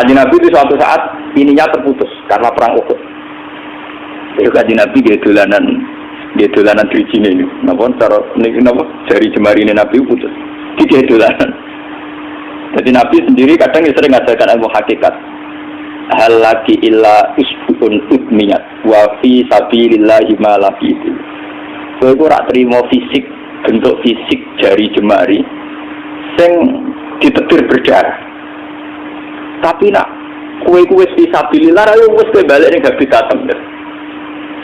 Kanjeng Nabi itu suatu saat ininya terputus karena perang Uhud. Itu Kanjeng Nabi dia dolanan driji ini. Napa cara niki napa jari jemari ini Nabi putus. Dia dolanan. Jadi Nabi sendiri kadang sering ngajarkan ilmu hakikat. Hal lagi illa usbun utmiyat wa fi sabilillahi ma lafitu. Kowe ora trimo fisik, bentuk fisik jari jemari sing ditetir berdarah. Tapi nak kue fisabilillah ayo wis kowe balik ning habis atem.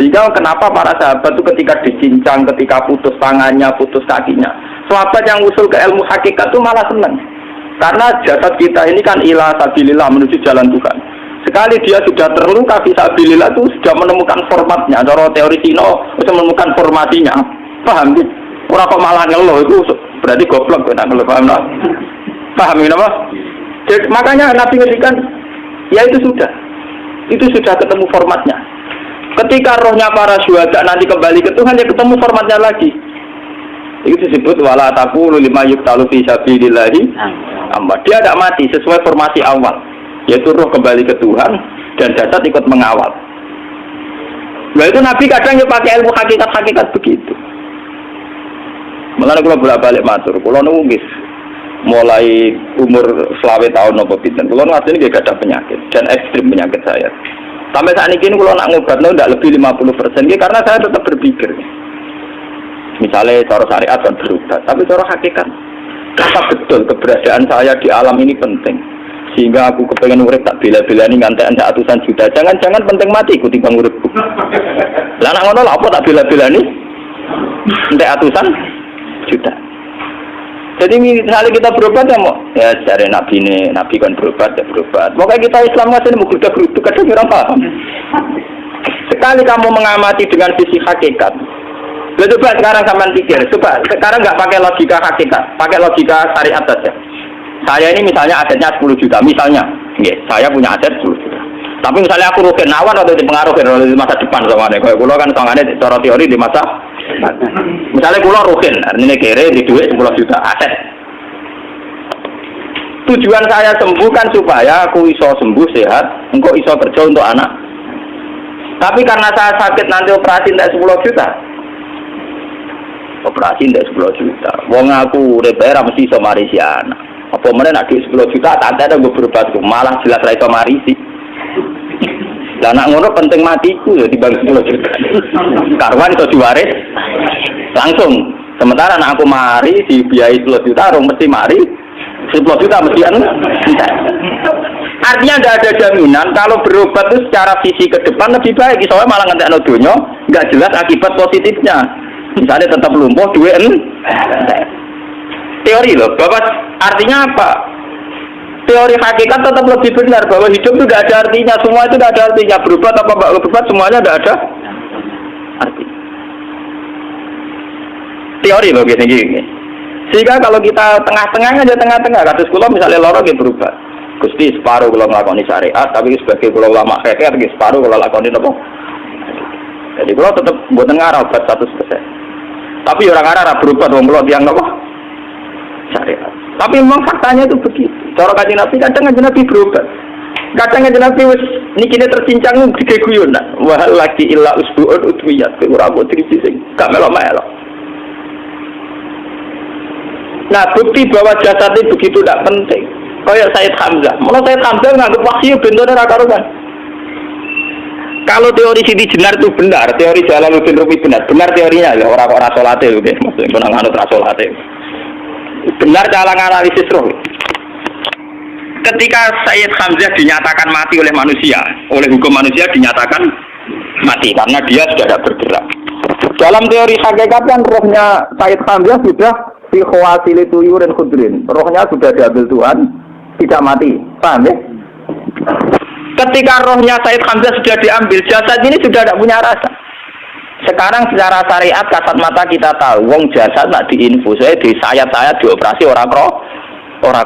Sehingga kenapa para sahabat itu ketika dicincang, ketika putus tangannya, putus kakinya, sahabat yang usul ke ilmu hakikat itu malah senang. Karena jasad kita ini kan ila sabilillah menuju jalan Tuhan. Sekali dia sudah terluka fisabilillah itu sudah menemukan formatnya. Cara teori Sino sudah menemukan formasinya. Paham gitu? Ora kok malah ngeluh itu berarti goblok kok nak ngeluh, paham tak? Paham apa? Jadi, makanya Nabi ngendikan ya itu sudah ketemu formatnya. Ketika rohnya para syuhada nanti kembali ke Tuhan ya ketemu formatnya lagi. Itu disebut wala taqulu lima yuqtalu fi sabilillahi amma. Dia tidak mati sesuai formasi awal, yaitu roh kembali ke Tuhan dan jasad ikut mengawal. Nah itu Nabi kadang ya pakai ilmu hakikat begitu. Mulane kula bolak-balik matur, kula nunggu mulai umur 20 tahun nopo pinten kula ngasih ini gak ada penyakit dan ekstrim penyakit saya sampai saat ini kula nak ngobatno ndak lebih 50% karena saya tetap berpikir misalnya cara syariat kan berobat tapi cara hakikat apa betul keberadaan saya di alam ini penting sehingga aku kepengen urip tak bela-belani ngantek andak atusan juta jangan-jangan penting mati ku timbang uripku lah nak ngono lha apa tak bela-belani ndak atusan juta. Jadi misalnya kita berobat ya cari Nabi kan berobat ya berobat. Pokoknya kita Islam masih mau geruduk kadang orang paham. Sekali kamu mengamati dengan visi hakikat, coba sekarang sampean pikir, coba sekarang nggak pakai logika hakikat, pakai logika syariat saja. Saya ini misalnya asetnya 10 juta, misalnya, saya punya aset 10 juta. Tapi misalnya aku rugi nawan atau dipengaruhi di masa depan soalnya, kalau kulo kan soalnya cara teori di masa misalnya kulo rugi, artinya kere di duit 10 juta aset. Tujuan saya sembuh kan supaya aku iso sembuh sehat, engkau iso kerja untuk anak. Tapi karena saya sakit nanti operasi tidak 10 juta. Operasi tidak 10 juta. Wong aku repair mesti iso marisi anak. Apa mana nak duit 10 juta tak ada gue berobat malah jelas ra iso marisi. Lah nak ngono penting matiku ya dibagi 10 juta. Karwan itu diwaris langsung. Sementara anak aku mari dibiayai 10 juta, orang mesti mari 10 juta mesti anu. Artinya tidak ada jaminan kalau berobat itu secara visi ke depan lebih baik. Soalnya malah ngentekno donya enggak jelas akibat positifnya. Misalnya tetap lumpuh duit teori loh. Bapak artinya apa? Teori hakikat tetap lebih benar bahwa hidup itu tidak ada artinya, semua itu tidak ada artinya. Berobat apa enggak berobat semuanya tidak ada arti. Teori loh gini. Sehingga kalau kita tengah-tengah aja tengah-tengah, kasus kula misalnya loro nggih berobat. Gusti separuh kula nglakoni syariat, tapi sebagai kula ulama fikih nggih separuh kula lakoni napa? Jadi kula tetap mboten ngarah obat 100%. Tapi orang ngarah berobat wong kula tiyang napa? Syariat. Tapi memang faktanya itu begitu. Cara Kanjeng Nabi kadang Kanjeng Nabi berobat. Kadang Kanjeng Nabi wis niki tercincang gede guyonan. Wa laki illa usbu'un utmiyat. Ora mbok trisi sing gak melok-melok. Nah, bukti bahwa jasad itu begitu tidak penting. Kayak Sayyid Hamzah. Mulai Sayyid Hamzah nganggep wahyu bentone ra karuan. Kalau teori Siti Jenar itu benar, teori Jalaluddin Rumi benar teorinya ya orang kok ra salate lho, maksudnya pun nganut ra salate. Benar cara analisis roh. Ketika Sayyid Hamzah dinyatakan mati oleh manusia, oleh hukum manusia dinyatakan mati karena dia sudah tidak bergerak. Dalam teori hakikat kan rohnya Sayyid Hamzah sudah fi khawasili tuyurin khudrin. Rohnya sudah diambil Tuhan, tidak mati. Paham ya? Ketika rohnya Sayyid Hamzah sudah diambil, jasad ini sudah tidak punya rasa. Sekarang secara syariat kasat mata kita tahu, wong jasad nak diinfus, di sayat-sayat dioperasi orang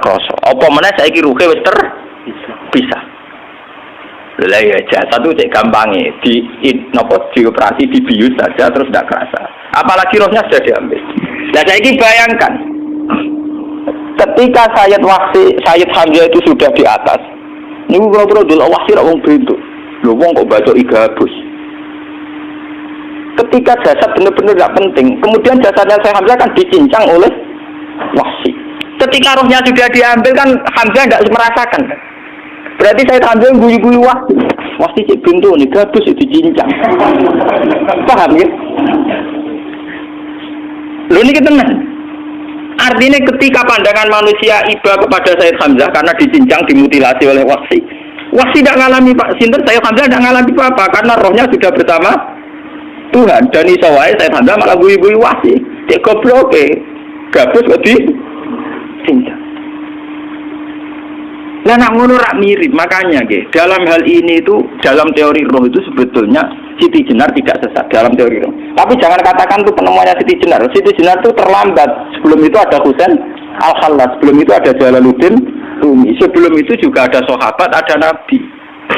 kroso. Apa meneh saiki ruhe wis bisa. Lah ya jasad itu cek gampange dioperasi dibius saja terus tidak kerasa. Apalagi rohnya sudah diambil. Nah saiki bayangkan ketika Sayyid Hamzah itu sudah di atas, Niku kira-kira delok wahsi ra wong bentuk. Lho wong kok baca igabus. Ketika jasad benar-benar tidak penting, kemudian jasadnya Syekh Hamzah kan dicincang oleh wahsi. Ketika rohnya sudah diambil kan Hamzah tidak merasakan. Berarti Syekh Hamzah guyu-guyu wahsi. Wahsi cek bentuk nih gabus dicincang. Paham ya? Lho ini tenang. Artinya ketika pandangan manusia iba kepada Syekh Hamzah karena dicincang, dimutilasi oleh wahsi. Wahsi tidak mengalami Pak Sinten, Syekh Hamzah tidak mengalami apa-apa karena rohnya sudah bersama Tuhan. Dan iso wae Syekh Hamzah malah guyu-guyu wahsi. Cek goblok gabus kok dicincang. Lah nak ngono rak mirip, makanya dalam hal ini itu dalam teori roh itu sebetulnya Siti Jenar tidak sesat dalam teori roh. Tapi jangan katakan itu penemuannya Siti Jenar. Siti Jenar itu terlambat. Sebelum itu ada Husain Al-Khallas, sebelum itu ada Jalaluddin Rumi, sebelum itu juga ada sahabat, ada nabi.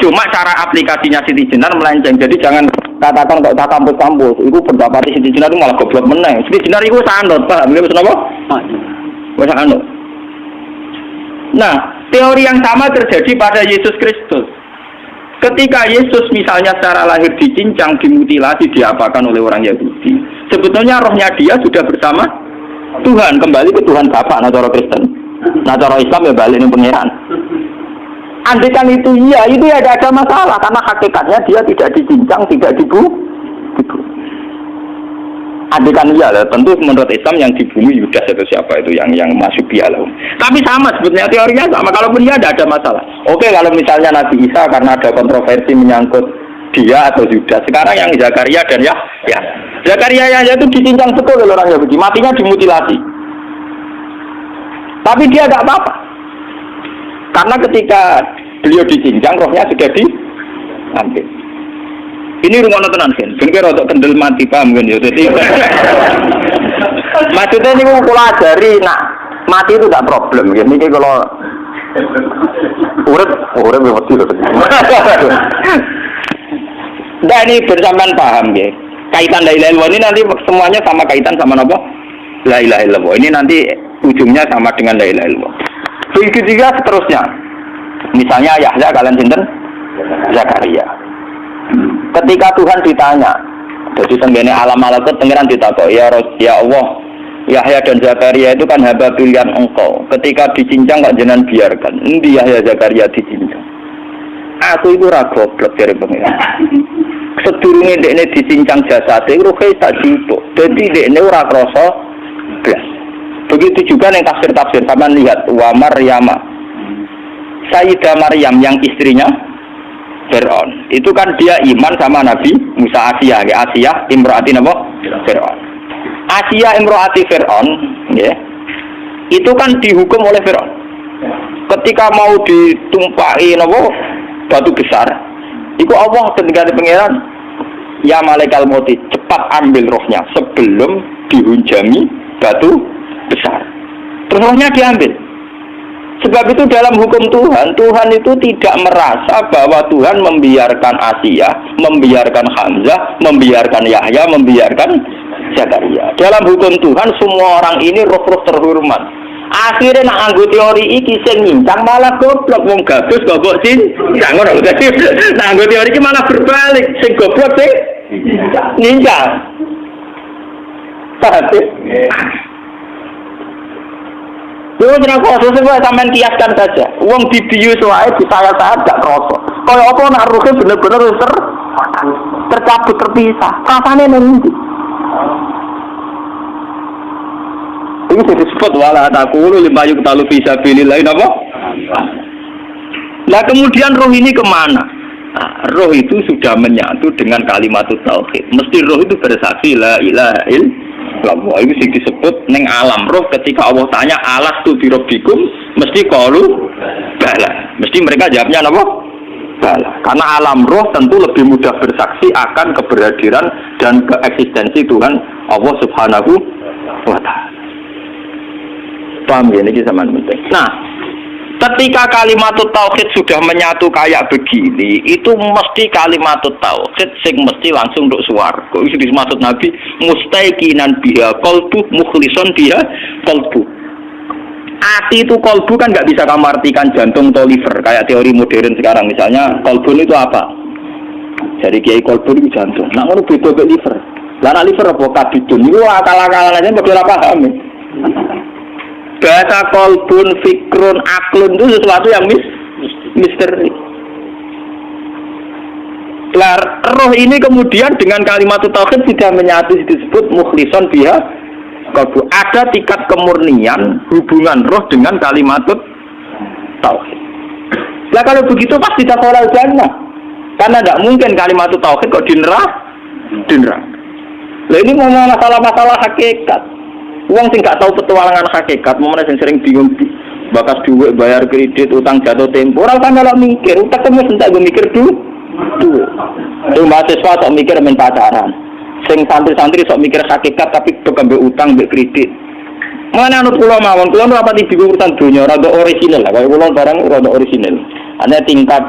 Cuma cara aplikasinya Siti Jenar melenceng. Jadi jangan katakan kok tak kampus-kampus. Itu pendapat Siti Jenar itu malah goblok meneng. Siti Jenar itu sanut, paham? Nggih apa? Wis sanut. Nah, teori yang sama terjadi pada Yesus Kristus. Ketika Yesus misalnya secara lahir dicincang, dimutilasi, diapakan oleh orang Yahudi, sebetulnya rohnya dia sudah bersama Tuhan, kembali ke Tuhan Bapa, nah cara Kristen. Nah cara Islam ya balik ke pangeran. Andaikan itu iya, itu ya ada masalah karena hakikatnya dia tidak dicincang, tidak dibunuh. Andaikan iya, tentu menurut Islam yang dibunuh Yudas atau siapa itu yang masuk bialah. Tapi sama sebetulnya teorinya sama. Kalaupun iya ada masalah. Oke, kalau misalnya Nabi Isa karena ada kontroversi menyangkut dia atau Yudas. Sekarang yang Zakaria dan ya Zakaria ya itu dicincang betul oleh orang Yahudi, matinya dimutilasi. Tapi dia tidak apa-apa. Karena ketika beliau dicincang, rohnya sudah diambil. Ini rumah tenan kan, bener untuk kendel mati paham kan ya. Jadi maksudnya ini kula ajari, nak mati itu tidak problem. Ini kalau urip mati loh. Nah ini bersamaan paham ya. Kaitan la ilaha illallah ini nanti semuanya sama kaitan sama apa? La ilaha illallah. Ini nanti ujungnya sama dengan la ilaha illallah. Begitu juga seterusnya. Misalnya Yahya kalian sinten? Zakaria. Ketika Tuhan ditanya, jadi tenggene alam malakut pengiran ditakok, ya Allah, Yahya dan Zakaria itu kan hamba pilihan engkau. Ketika dicincang kok jenengan biarkan. Endi Yahya Zakaria dicincang? Aku itu ra goblok dari pengiran. Sedurunge dekne dicincang jasate ruhe tak cipuk. Dadi dekne ora krasa blas. Begitu juga ning tafsir-tafsir sampean lihat wa Maryama. Sayyidah Maryam yang istrinya Fir'aun. Itu kan dia iman sama Nabi Musa Asiyah, ya Asiyah imro'ati napa? Fir'aun. Asiyah imro'ati Fir'aun, ya. Itu kan dihukum oleh Fir'aun. Ketika mau ditumpahi napa? Batu besar. Iku Allah ketika pangeran, ya malaikat maut cepat ambil rohnya sebelum dihunjami batu besar. Terus rohnya diambil. Sebab itu dalam hukum Tuhan, Tuhan itu tidak merasa bahwa Tuhan membiarkan Asiyah, membiarkan Hamzah, membiarkan Yahya, membiarkan Zakaria. Dalam hukum Tuhan semua orang ini roh-roh terhormat. Akhirnya nak anggo teori iki sing nyincang malah goblok wong gabus goblok sin. Jangan ngono dadi. Nah anggo teori iki malah berbalik, sing goblok sing nyincang. Paham? Yo jeneng koso sing sampean kiaskan saja. Wong dibius wae disayat-sayat gak kroso. Kaya apa nak ruhe bener-bener tercabut terpisah. Rasane nang ndi? Ini disebut wala taqulu lima yuqtalu fi sabilillah napa? Lah kemudian roh ini kemana? Nah, roh itu sudah menyatu dengan kalimat tauhid. Mesti roh itu bersaksi la ilaha illallah. Itu sing disebut ning alam roh ketika Allah tanya alastu bi rabbikum mesti qalu bala. Mesti mereka jawabnya apa? Bala. Karena alam roh tentu lebih mudah bersaksi akan keberhadiran dan keeksistensi Tuhan Allah Subhanahu wa taala. Paham ya, ini sama penting. Nah, ketika kalimat tauhid sudah menyatu kayak begini, itu mesti kalimat tauhid sing mesti langsung untuk swarga. Itu dimaksud Nabi mustaiqinan biha qalbu mukhlishon biha qalbu. Hati itu kolbu kan nggak bisa kamu artikan jantung atau liver kayak teori modern sekarang misalnya kolbun itu apa? Jadi kiai kolbun itu jantung. Nah ngono beda ke liver. Lah liver apa kabidun? Itu akal-akalan aja padha ora paham. Bahasa kolbun, fikrun, aklun itu sesuatu yang misteri. Lah roh ini kemudian dengan kalimat tauhid sudah menyatu disebut mukhlison biha kolbu. Ada tingkat kemurnian hubungan roh dengan kalimat tauhid. Lah kalau begitu pasti dakhalal jannah. Karena tidak mungkin kalimat tauhid kok di neraka. Lah ini ngomong masalah-masalah hakikat. Uang sing gak tahu petualangan hakikat, momennya yang sering bingung bakas duit, bayar kredit, utang jatuh tempo. Orang kan kalau mikir, utang kamu sentak gue mikir dulu. Tuh mahasiswa sok mikir main pacaran. Sing santri-santri sok mikir hakikat tapi kekambe utang, be kredit. Mana anut pulau mawon, pulau nu apa di urusan dunia, rada orisinal lah. Kalau pulau barang rada orisinal. Hanya tingkat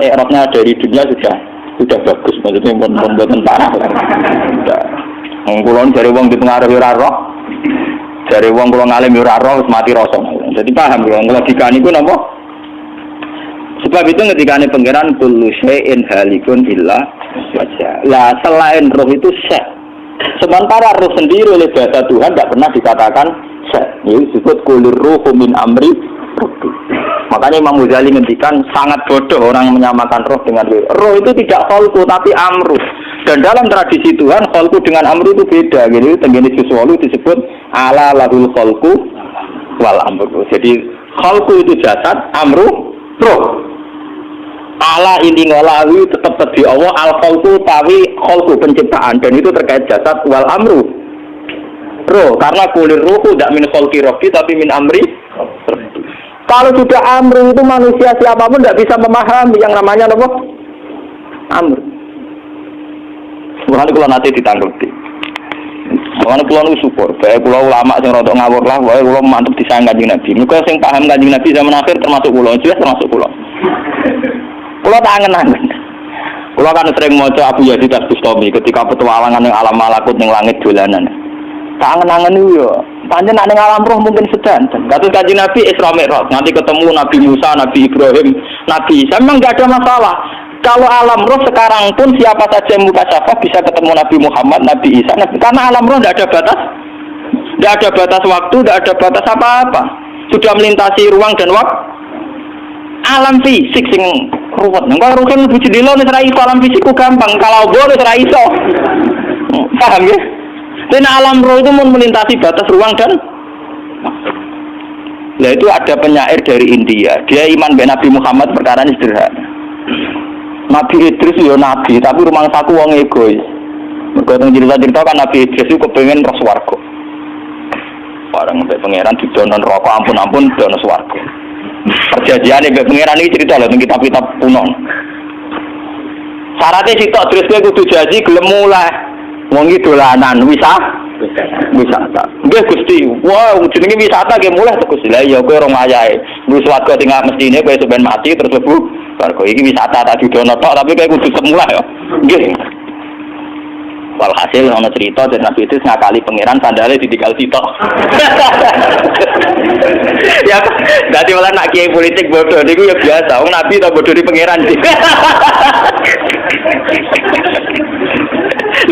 erotnya dari dunia sudah bagus, maksudnya pembuatan parah lah. Pulau dari uang dipengaruhi roh. Dari wong kula ngalim ora roh wis mati rasa. Jadi paham kula logika niku napa? Sebab itu ketika pangeran kullu syai'in halikun illa wajha. Lah selain roh itu syai. Sementara roh sendiri oleh bahasa Tuhan tidak pernah dikatakan syai. Ini disebut kulir ruhu min amri rabbi. Makanya Imam Ghazali ngendikan sangat bodoh orang menyamakan roh dengan roh. Roh itu tidak khalqu tapi amru. Dan dalam tradisi Tuhan, khalqu dengan amru itu beda. Jadi tenggene sesuatu disebut ala lahul khalqu wal amru. Jadi khalqu itu jasad, amru roh. Ala ini ngolawi tetap di Allah al khalqu tawi khalqu penciptaan dan itu terkait jasad wal amru roh. Karena kulir ruhu tidak min khalqi rabbi tapi min amri. Kalau sudah amru itu manusia siapapun tidak bisa memahami yang namanya apa? Amru. Mulane kula nate ditanggepi. Mulane kula nu syukur, bae kula ulama sing rada ngawur lah, wae kula mantep disayang Kanjeng Nabi. Muga sing paham Kanjeng Nabi zaman akhir termasuk kula, jelas termasuk kula. Kula tak angen-angen. Kula kan sering maca Abu Yazid Al-Bustami ketika petualangan ning alam malakut ning langit dolanan. Tak angen-angen yo, pancen nek ning alam roh mungkin sedanten. Kados Kanjeng Nabi Isra Mi'raj, nanti ketemu Nabi Musa, Nabi Ibrahim, Nabi Isa, memang enggak ada masalah. Kalau alam roh sekarang pun siapa saja yang mukasyafah bisa ketemu Nabi Muhammad, Nabi Isa, karena alam roh tidak ada batas, tidak ada batas waktu, tidak ada batas apa-apa, sudah melintasi ruang dan waktu. Alam fisik sing ruwet. Engko rukin lebih jendela nek ora iso alam fisikku gampang, kalau boleh ora iso. Paham ya? Dan alam roh itu melintasi batas ruang dan nah itu ada penyair dari India. Dia iman dengan Nabi Muhammad perkara ini sederhana. Nabi Idris ya nabi, tapi rumah saku wong egois. Mergo cerita-cerita kan Nabi Idris itu kepengen roh swarga. Bareng mbek pangeran didono neraka ampun-ampun dono swarga. Perjanjiane mbek pangeran iki cerita lho teng kitab-kitab kuno. Syaratnya sitok Idris kowe kudu janji gelem mulai. Wong iki dolanan wisata. Nggih Gusti. Wah, jenenge wisata nggih mulai to Gusti. Lah ya kowe ora ngayahe. Wis swarga tinggal mestine kowe sampean mati terus lebu. Barco ini wisata tak didono tok tapi kayak kudu semula ya. Nggih. Walhasil ana cerita dan Nabi itu ngakali pangeran sandale ditinggal sitok. Ya, dadi malah nak kiai politik bodoh niku ya biasa. Wong Nabi ta bodoh di pangeran sih.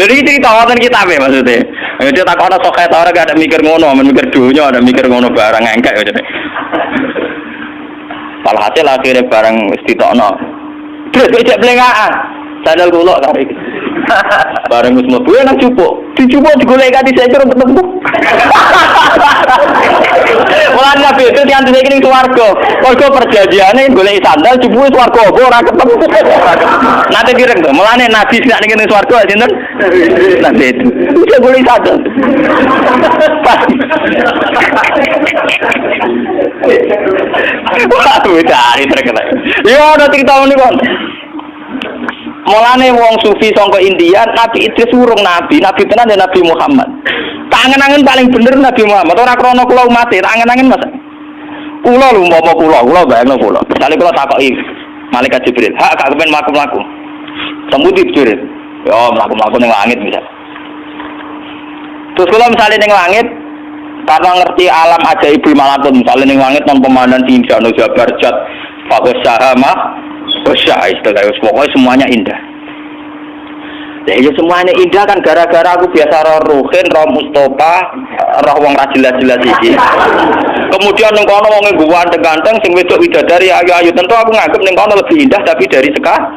Lha iki cerita wonten kitabe maksudnya. Dia tak ana sok ta ora gak ada mikir ngono, mikir dunya, ada mikir ngono barang engkek maksudnya. Walhasil akhirnya barang wis ditokno. Terus cek blengaan. Sadal kula tarik. Barang wis mlebu nang cupuk. Dicupuk digoleki ati saya curang ketemu. Wah, Nabi itu yang dhisik ning swarga. Mergo perjanjiane goleki sandal cupuke swarga apa ora ketemu. Nate direng to. Mulane Nabi nek ning swarga sinten? Nabi itu. Bisa goleki sandal. Wah, cari terkenal. Yo ada cerita ngene kok. Mulane wong sufi sangka India, Nabi Idris urung nabi tenan ya Nabi Muhammad. Tangen-angen paling bener Nabi Muhammad. Ora krana kula umat, tangen-angen Mas. Kula lho umpama kula bayangno kula. Misale kula takoki malaikat Jibril, "Hak gak kepen mlaku-mlaku?" Sembuti Jibril. Yo mlaku-mlaku ning langit misal. Terus kula misale ning langit Karena ngerti alam ajaibul malakut, misalnya ning langit nang pemandangan indah, no jabar jat, fakosahama, kosah istilahnya, pokoknya semuanya indah. Ya semuanya indah kan gara-gara aku biasa roh Ruhin, roh Mustafa, roh wong ra jelas-jelas iki. Kemudian ning kono wong ganteng-ganteng sing wedok widadari ayu-ayu, tentu aku nganggep ning kono lebih indah tapi dari sekarang.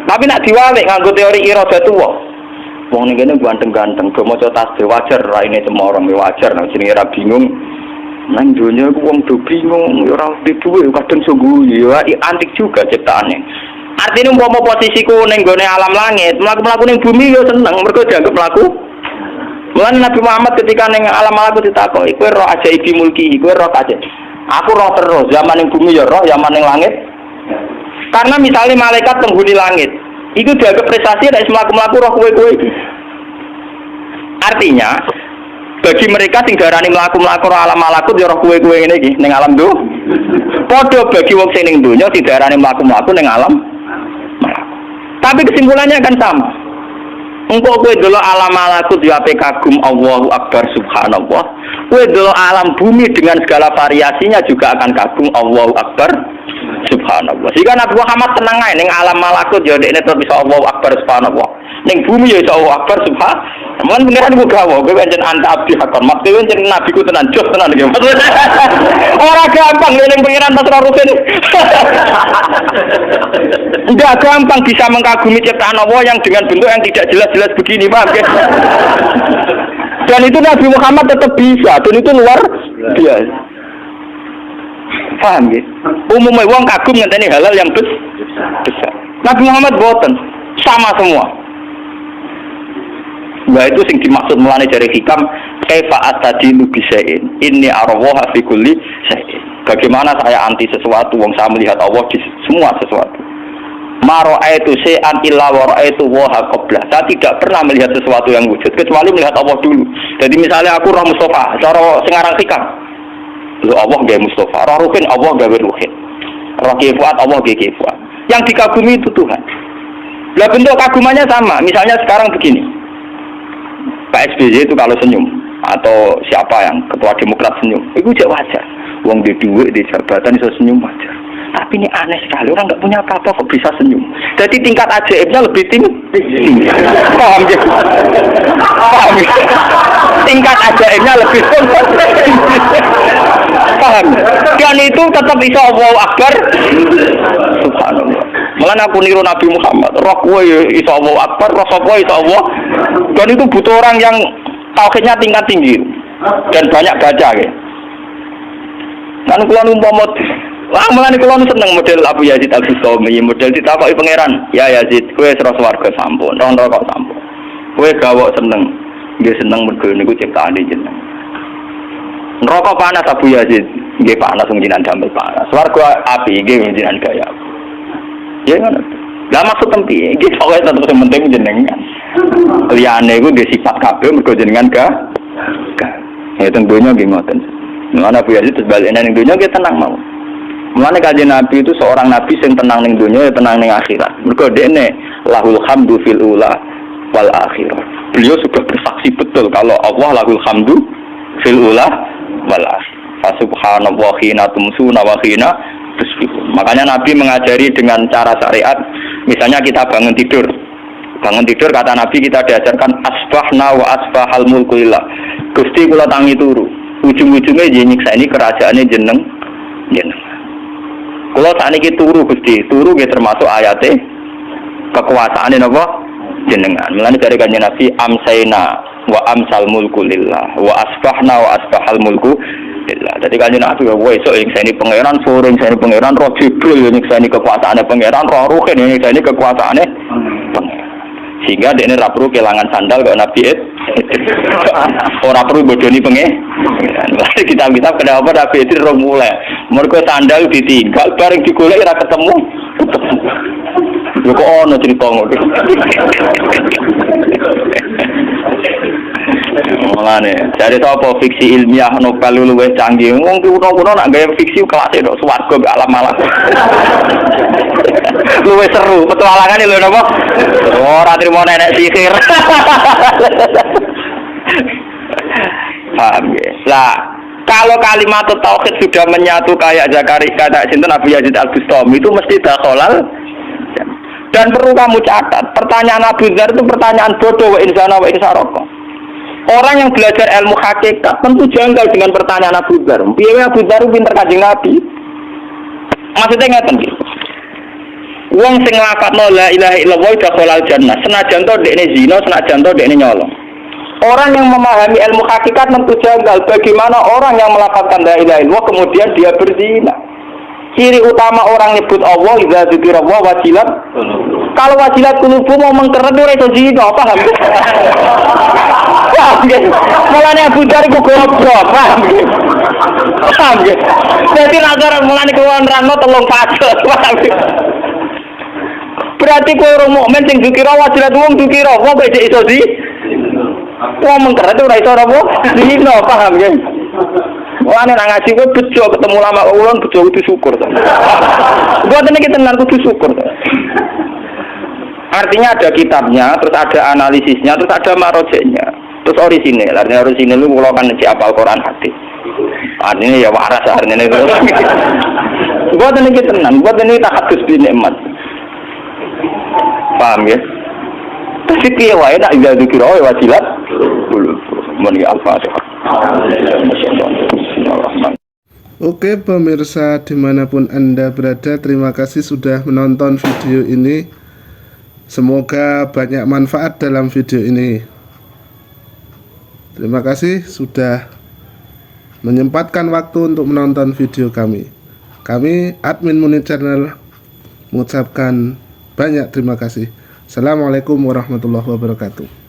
Tapi nak diwalik nganggo teori iradatullah. Wong ning kene ganteng-ganteng, do maca tasbih wajar raine cemorong wajar nek jenenge ra bingung. Nang donya ku wong do bingung, ora duwe kadang sungguh ya antik juga ciptaane. Artine umpama posisiku ning gone alam langit, mlaku-mlaku ning bumi yo seneng mergo dianggap mlaku. Mulane Nabi Muhammad ketika ning alam malaku ditakoki, kowe roh ajaibi mulki, kowe roh aja. Aku roh terus, zaman ning bumi ya roh, zaman ning langit. Karena misalnya malaikat penghuni langit, itu dianggap prestasi dari melaku-melaku roh kue-kue itu. Artinya, bagi mereka sing darani melaku-melaku roh alam malakut ya roh kue-kue ini iki ning alam duh. Padha bagi wong sing ning donya didarani melaku-melaku ning alam malakut. Tapi kesimpulannya akan sama. Engko kowe delok alam malakut ya ape kagum Allahu Akbar subhanallah. Kowe delok alam bumi dengan segala variasinya juga akan kagum Allahu Akbar subhanallah. Jika Nabi Muhammad tenang ae ning alam malakut ya dekne terus bisa Allahu Akbar subhanallah. Ning bumi ya Allahu Akbar subhanallah. Mun pengiran ku gawe kowe pancen anta abdi hakon. Maksud kowe pancen nabiku tenan jos tenan iki. Ora gampang ning pengiran Masra Rukin. Tidak gampang bisa mengagumi ciptaan Allah yang dengan bentuk yang tidak jelas-jelas begini, paham ya? Dan itu Nabi Muhammad tetap bisa, dan itu luar biasa. Paham ya? Umumnya wong kagum ngenteni halal yang besar. Nabi Muhammad boten sama semua. Nah itu sing dimaksud mulane dari hikam kaifa atadinu bisain inni arwaha fi kulli syai'in. Bagaimana saya anti sesuatu wong saya melihat Allah di semua sesuatu. Mara'aitu syai'an illa wa ra'aitu wa qabla. Saya tidak pernah melihat sesuatu yang wujud kecuali melihat Allah dulu. Jadi misalnya aku roh Mustafa, cara sengarang hikam. Lho Allah gawe Mustafa, roh Ruhin Allah gawe Ruhin. Roh Kifuat Allah gawe Kifuat. Yang dikagumi itu Tuhan. Lah bentuk kagumannya sama. Misalnya sekarang begini. Pak SBY itu kalau senyum atau siapa yang ketua Demokrat senyum, itu juga wajar. Wong di duit di jabatan bisa senyum wajar. Tapi ini aneh sekali, orang nggak punya apa-apa kok bisa senyum. Jadi tingkat ajaibnya lebih tinggi. Paham ya? Paham ya? Tingkat ajaibnya lebih tinggi. Paham? Dan itu tetap bisa Allahu Akbar. Subhanallah. Malah aku niru Nabi Muhammad. Roh kowe iso Allahu Akbar, roh sapa iso Allah. Dan itu butuh orang yang tauhidnya tingkat tinggi dan banyak baca ya. Kan kula umpama mulane kula seneng model Abu Yazid Al-Bustami, model ditakoki pangeran, "Ya Yazid, kowe sira swarga sampun, neraka sampun. Kowe gawok seneng, nggih seneng mergo niku ciptaane jeneng. Neraka panas Abu Yazid, nggih panas wong jinan damel panas. Swarga api nggih wong jinan gaya." Ya ngono. Lah maksud tempi, nggih pokoke tetep penting jenengan. Liyane iku nggih sifat kabeh mergo jenengan ga. Ya tentunya nggih ngoten. Mulane Abu Yazid sebaliknya ning dunya nggih tenang mau. Mulane kanjeng Nabi itu seorang nabi yang tenang ning dunia ya tenang ning akhirat. Mergo dekne lahul hamdu fil ula wal akhirah. Beliau sudah bersaksi betul kalau Allah lahul hamdu fil ula wal akhirah. Fa subhanallah hina tumsuna wa hina tusbihun. Makanya Nabi mengajari dengan cara syariat, misalnya kita bangun tidur. Bangun tidur kata Nabi kita diajarkan asbahna wa asbahal mulku lillah. Gusti kula tangi turu. Ujung-ujungnya nyiksa ini kerajaannya jeneng. Kalau saat ini turu Gusti, turu dia termasuk ayatnya kekuasaan ini apa? Jenengan. Mulane dari kanjeng Nabi amsaina wa amsal mulku lillah wa asbahna wa asbahal mulku lillah. Jadi kanjeng Nabi wa esuk nyiksa ini pangeran, sore nyiksa ini pangeran, roh Jibril nyiksa ini kekuasaannya pangeran, roh Ruhin nyiksa ini kekuasaannya pangeran. Sehingga dia ini perlu kehilangan sandal kalau Nabi orang perlu bodoni pangeran. Kitab-kitab kenapa Nabi itu orang mulai mereka sandal ditinggal bareng digolek ora ketemu. Lho kok ono cerita ngono. Mulane cari apa fiksi ilmiah novel luwih canggih. Wong kuno-kuno nak gawe fiksi kelas tok swarga gak alam malah. Luwih seru petualangane lho napa? Ora trimo nenek sihir. Paham ya? Lah, kalau kalimat tauhid sudah menyatu kayak Zakaria, kata sinten Abu Yazid Al-Bustami itu mesti dakhalal. Dan perlu kamu catat, pertanyaan Abu Dzar itu pertanyaan bodoh wa insana wa insaroko. Orang yang belajar ilmu hakikat tentu janggal dengan pertanyaan Abu Dzar. Piye Abu Dzar pinter Kanjeng Nabi? Maksudnya ngeten iki. Wong sing nglafadzno la ilaha illallah dakhalal jannah. Senajan to dekne zina, senajan to dekne nyolong. Orang yang memahami ilmu hakikat tentu janggal bagaimana orang yang melafazkan la ilaha illallah kemudian dia berzina. Ciri utama orang nyebut Allah idza dzikirallah wajilat. Kalau wajilat kulubu mau mengkeret ora iso zina, paham? Paham nggih? Mulane Abu Dzar iku goblok, paham nggih? Paham nggih? Dadi nazar mulane kuwi nerangno telung fase, paham nggih? Berarti kowe ora mukmin sing dzikira wajilat wong dzikira, kok iso iso di? Wong mengkeret ora iso apa? Zina, paham nggih? Wah, nek ngaji kowe bejo ketemu ulama ulun bejo kudu syukur to. Mboten iki tenan kudu syukur to. Artinya ada kitabnya, terus ada analisisnya, terus ada marojeknya, terus orisinil. Artinya orisinil itu kula kan ngeci apal Quran hadis. Artinya ya waras artinya itu. Mboten iki tenan, mboten iki tahadus bi nikmat. Paham ya? Tapi piye wae nek iya dikira wajilat. Muni Al-Fatihah. Oke pemirsa dimanapun Anda berada, terima kasih sudah menonton video ini. Semoga banyak manfaat dalam video ini. Terima kasih sudah menyempatkan waktu untuk menonton video kami. Kami admin Munir Channel mengucapkan banyak terima kasih. Assalamualaikum warahmatullahi wabarakatuh.